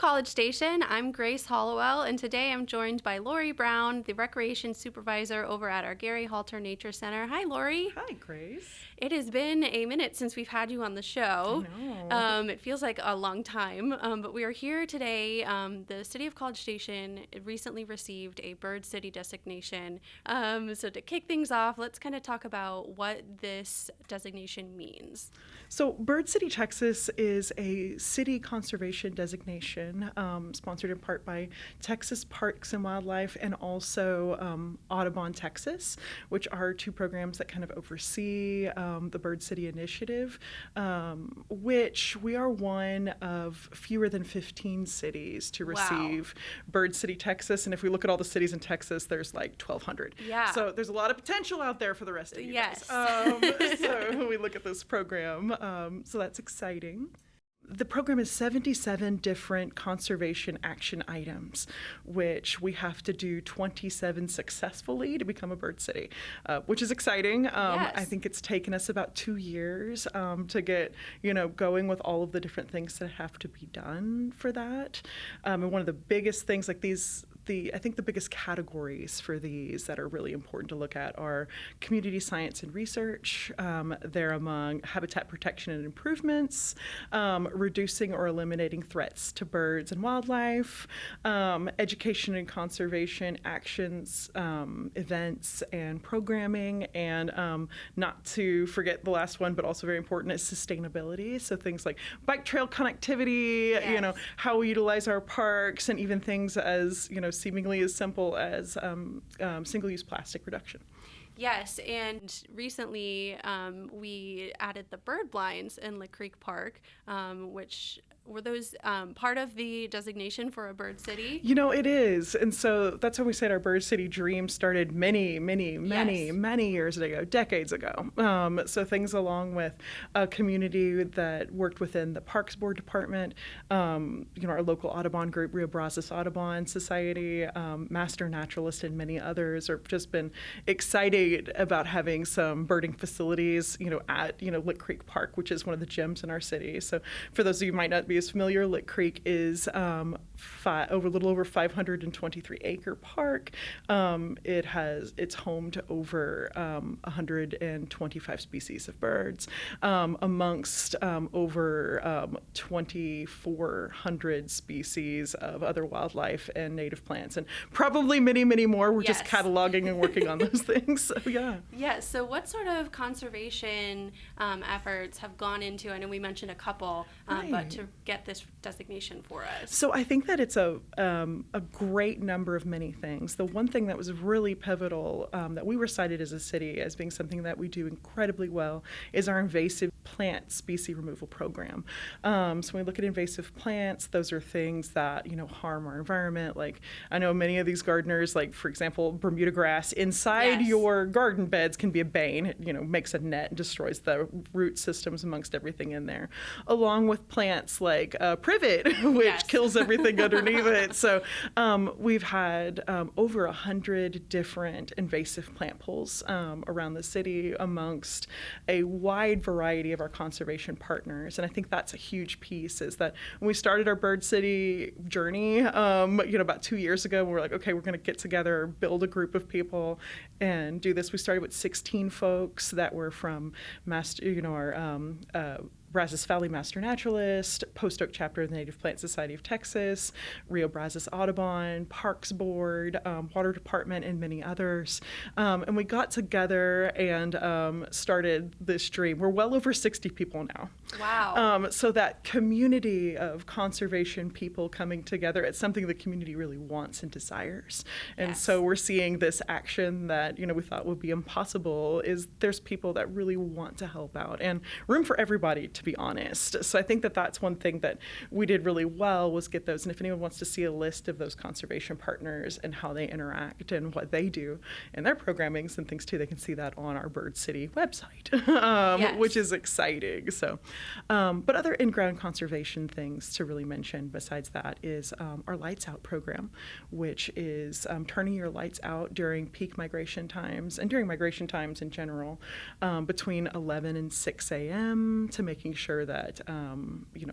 College Station. I'm Grace Hollowell, and today I'm joined by Laurie Brown, the Recreation Supervisor over at our Gary Halter Nature Center. Hi, Laurie. Hi, Grace. It has been a minute since we've had you on the show. I know. It feels like a long time, but we are here today. The City of College Station recently received a Bird City designation. So to kick things off, let's kind of talk about what this designation means. So Bird City, Texas is a city conservation designation sponsored in part by Texas Parks and Wildlife and also Audubon, Texas, which are two programs that kind of oversee the Bird City Initiative, which we are one of fewer than 15 cities to receive Bird City, Texas. And if we look at all the cities in Texas, there's like 1,200. Yeah. So there's a lot of potential out there for the rest of you Yes. guys. So when we look at this program, so that's exciting. The program is 77 different conservation action items, which we have to do 27 successfully to become a bird city, which is exciting. Yes. I think it's taken us about 2 years to get, going with all of the different things that have to be done for that. And one of the biggest things like these, I think the biggest categories for these that are really important to look at are community science and research. They're among habitat protection and improvements, reducing or eliminating threats to birds and wildlife, education and conservation actions, events and programming, and not to forget the last one, but also very important, is sustainability. So things like bike trail connectivity, Yes. How we utilize our parks, and even things as, seemingly as simple as single-use plastic reduction. Yes, and recently we added the bird blinds in Lick Creek Park, which were those part of the designation for a bird city? It is. And so that's when we said our Bird City dream started many years ago, decades ago. So things along with a community that worked within the Parks Board Department, our local Audubon group, Rio Brazos Audubon Society, Master Naturalist, and many others have just been excited about having some birding facilities, at, Lick Creek Park, which is one of the gems in our city. So for those of you who might not be as familiar, Lick Creek is a little over 523-acre park. It's home to over 125 species of birds, amongst over 2,400 species of other wildlife and native plants, and probably many more. We're just cataloging and working on those things. So yeah. Yes. So what sort of conservation efforts have gone into? I know we mentioned a couple, but to get this designation for us. So I think that it's a great number of many things. The one thing that was really pivotal that we were cited as a city as being something that we do incredibly well is our invasive plant species removal program. So when we look at invasive plants, those are things that harm our environment. Like I know many of these gardeners, like for example, Bermuda grass inside your garden beds can be a bane. It makes a net and destroys the root systems amongst everything in there, along with plants like privet, which kills everything underneath it. So we've had over 100 different invasive plant pools around the city amongst a wide variety of our conservation partners. And I think that's a huge piece, is that when we started our Bird City journey, about 2 years ago, we were like, okay, we're going to get together, build a group of people and do this. We started with 16 folks that were from our Brazos Valley Master Naturalist, Post Oak Chapter of the Native Plant Society of Texas, Rio Brazos Audubon, Parks Board, Water Department, and many others. And we got together and started this dream. We're well over 60 people now. Wow. So that community of conservation people coming together, it's something the community really wants and desires. And so we're seeing this action that, we thought would be impossible, is there's people that really want to help out, and room for everybody, to be honest. So I think that that's one thing that we did really well, was get those. And if anyone wants to see a list of those conservation partners and how they interact and what they do and their programmings and things too, they can see that on our Bird City website, which is exciting. So, but other in-ground conservation things to really mention besides that is our Lights Out program, which is turning your lights out during peak migration times and during migration times in general, between 11 and 6 a.m. to making making sure that,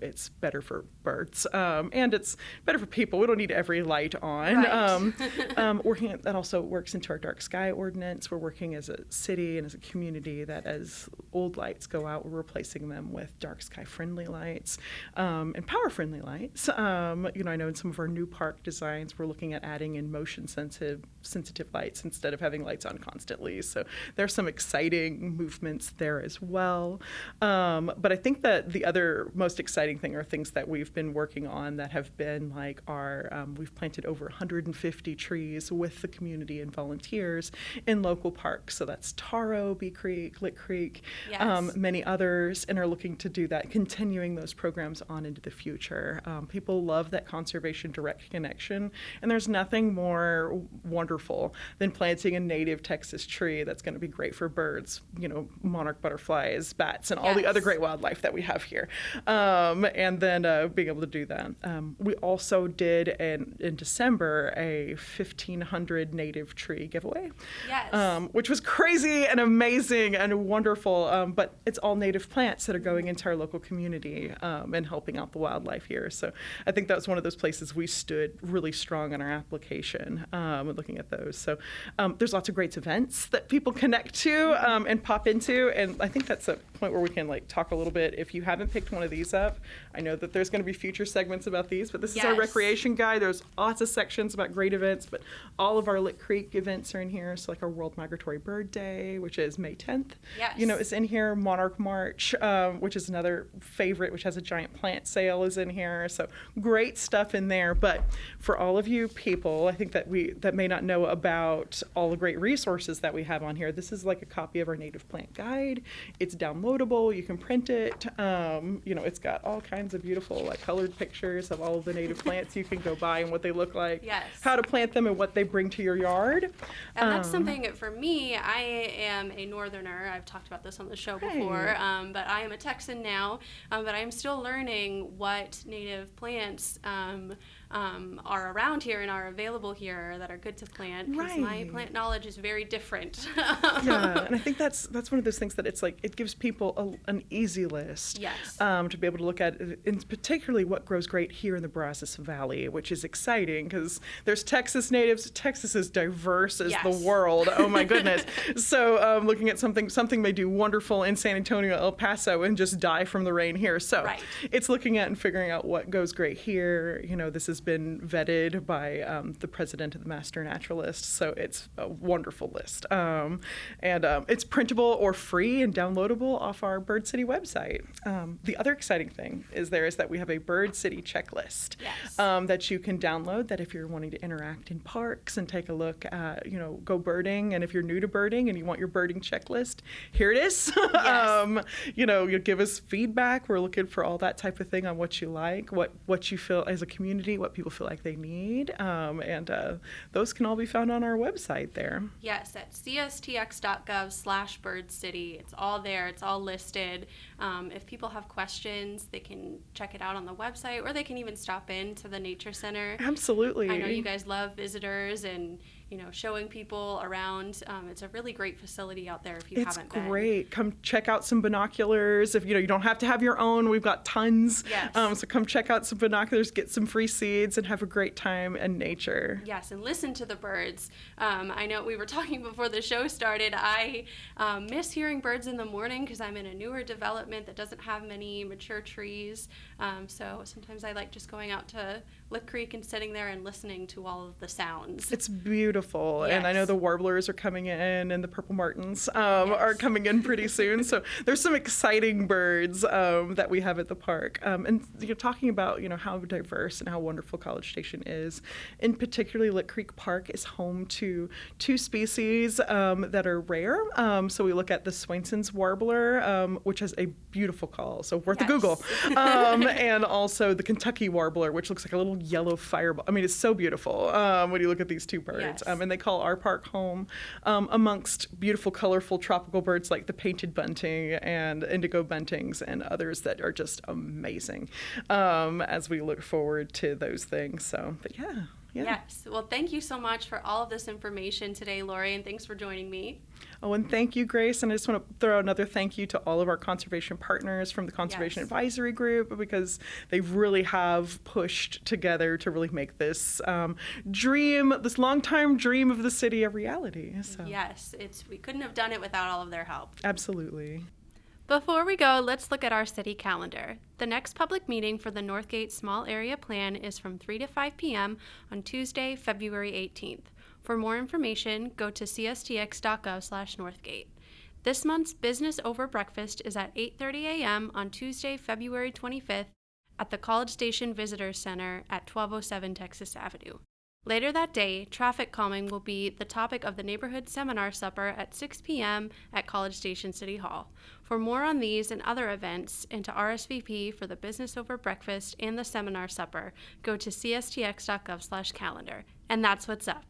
it's better for birds and it's better for people. We don't need every light on. Right. That also works into our dark sky ordinance. We're working as a city and as a community that as old lights go out, we're replacing them with dark sky friendly lights and power friendly lights. I know in some of our new park designs, we're looking at adding in motion sensitive lights instead of having lights on constantly. So there's some exciting movements there as well. But I think that the other most exciting thing are things that we've been working on that have been like we've planted over 150 trees with the community and volunteers in local parks. So that's Taro, Bee Creek, Lick Creek, Yes. many others, and are looking to do that, continuing those programs on into the future. People love that conservation direct connection, and there's nothing more wonderful than planting a native Texas tree that's going to be great for birds, monarch butterflies, bats, and all the other great wildlife that we have here. And then being able to do that. We also did in December a 1,500 native tree giveaway, which was crazy and amazing and wonderful. But it's all native plants that are going into our local community and helping out the wildlife here. So I think that was one of those places we stood really strong in our application looking at those. So there's lots of great events that people connect to and pop into. And I think that's a point where we can talk a little bit. If you haven't picked one of these up, I know that there's going to be future segments about these, but this is our recreation guide. There's lots of sections about great events, but all of our Lick Creek events are in here. So our World Migratory Bird Day, which is May 10th, is in here. Monarch March, which is another favorite, which has a giant plant sale, is in here. So great stuff in there. But for all of you people, I think that may not know about all the great resources that we have on here, this is a copy of our native plant guide. It's downloadable. You can print it. It's got all kinds of beautiful colored pictures of all of the native plants you can go buy and what they look like, how to plant them, and what they bring to your yard. And that's something for me. I am a northerner. I've talked about this on the show before, but I am a Texan now. But I'm still learning what native plants are around here and are available here that are good to plant, because my plant knowledge is very different. And I think that's one of those things that it gives people an easy list to be able to look at, and particularly what grows great here in the Brazos Valley, which is exciting because there's Texas natives. Texas is diverse as the world. Oh my goodness. So looking at something may do wonderful in San Antonio, El Paso, and just die from the rain here. So it's looking at and figuring out what goes great here. This has been vetted by the president of the Master Naturalists, so it's a wonderful list. And it's printable or free and downloadable off our Bird City website. The other exciting thing is that we have a Bird City checklist that you can download, that if you're wanting to interact in parks and take a look at, go birding, and if you're new to birding and you want your birding checklist, here it is. You give us feedback. We're looking for all that type of thing on what you like, what you feel as a community, what people feel like they need, and those can all be found on our website there. Yes, at cstx.gov/birdcity. It's all there. It's all listed. If people have questions, they can check it out on the website, or they can even stop in to the Nature Center. Absolutely. I know you guys love visitors and showing people around. It's a really great facility out there if you haven't been. It's great. Come check out some binoculars. If you don't have to have your own, we've got tons. So come check out some binoculars, get some free seeds, and have a great time in nature. Yes, and listen to the birds. I know we were talking before the show started. I miss hearing birds in the morning because I'm in a newer development that doesn't have many mature trees. So sometimes I like just going out to Lick Creek and sitting there and listening to all of the sounds. It's beautiful. And I know the warblers are coming in, and the purple martins are coming in pretty soon. So there's some exciting birds that we have at the park. And you're talking about how diverse and how wonderful College Station is. In particularly, Lick Creek Park is home to two species that are rare. So we look at the Swainson's warbler, which has a beautiful call, so worth a Google. And also the Kentucky warbler, which looks like a little yellow fireball. I mean, it's so beautiful when you look at these two birds. And they call our park home amongst beautiful, colorful tropical birds like the painted bunting and indigo buntings and others that are just amazing as we look forward to those things. So, but yeah. Yeah. Yes. Well, thank you so much for all of this information today, Laurie, and thanks for joining me. Oh, and thank you, Grace. And I just want to throw another thank you to all of our conservation partners from the Conservation Yes. Advisory Group, because they really have pushed together to really make this this long-time dream of the city a reality. So. Yes, we couldn't have done it without all of their help. Absolutely. Before we go, let's look at our city calendar. The next public meeting for the Northgate Small Area Plan is from 3 to 5 p.m. on Tuesday, February 18th. For more information, go to cstx.gov/Northgate. This month's Business Over Breakfast is at 8:30 a.m. on Tuesday, February 25th at the College Station Visitors Center at 1207 Texas Avenue. Later that day, traffic calming will be the topic of the Neighborhood Seminar Supper at 6 p.m. at College Station City Hall. For more on these and other events and to RSVP for the Business Over Breakfast and the Seminar Supper, go to cstx.gov/calendar. And that's what's up.